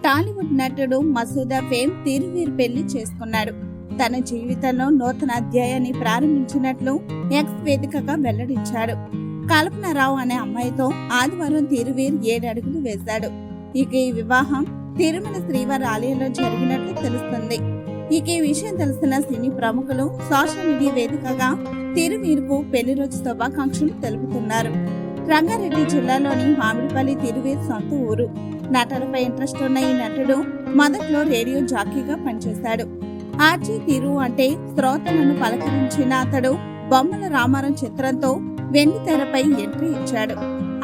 టాలీవుడ్ నటుడు మసూదా ఫేమ్ తిరువీర్ పెళ్లి చేసుకున్నాడు. తన జీవితంలో నూతన అధ్యాయాన్ని ప్రారంభించినట్లు ఎక్స్ వేదికగా వెల్లడించాడు. కల్పనారావు అనే అమ్మాయితో ఆదివారం తిరువీర్ 7 అడుగులు వేశాడు. ఇక ఈ వివాహం తిరుమల శ్రీవారి ఆలయంలో జరిగినట్లు తెలుస్తుంది. ఇక ఈ విషయం తెలిసిన సినీ ప్రముఖులు సోషల్ మీడియా వేదికగా తిరువీర్కు పెళ్లి రోజు శుభాకాంక్షలు తెలుపుతున్నారు. రంగారెడ్డి జిల్లాలోని మామిడిపల్లి తిరువీర్ సొంత ఊరు. నటనపై ఇంట్రెస్ట్ ఉన్న ఈ నటుడు మొదట్లో రేడియో జాకీగా పనిచేశాడు. ఆర్జీ తిరు అంటే శ్రోతలను పలకరించిన అతడు బొమ్మల రామారం చిత్రంతో వెండి తెరపై ఎంట్రీ ఇచ్చాడు.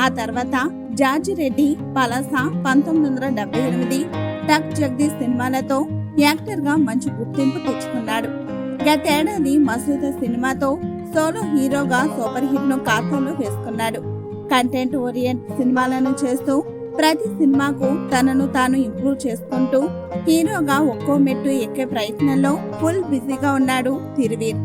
ఆ తర్వాత జార్జిరెడ్డి, పలాస, 1978, టక్ జగదీష్ సినిమాలతో యాక్టర్ గా మంచి గుర్తింపు తెచ్చుకున్నాడు. గతేడాది మసూదా సినిమాతో సోలో హీరోగా సూపర్ హిట్ ను ఖాతాలో వేసుకున్నాడు. కంటెంట్ ఓరియంట్ సినిమాలను చేస్తూ ప్రతి సినిమాకు తనను తాను ఇంప్రూవ్ చేసుకుంటూ హీరోగా ఒక్కో మెట్టు ఎక్కే ప్రయత్నంలో ఫుల్ బిజీగా ఉన్నాడు తిరువీర్.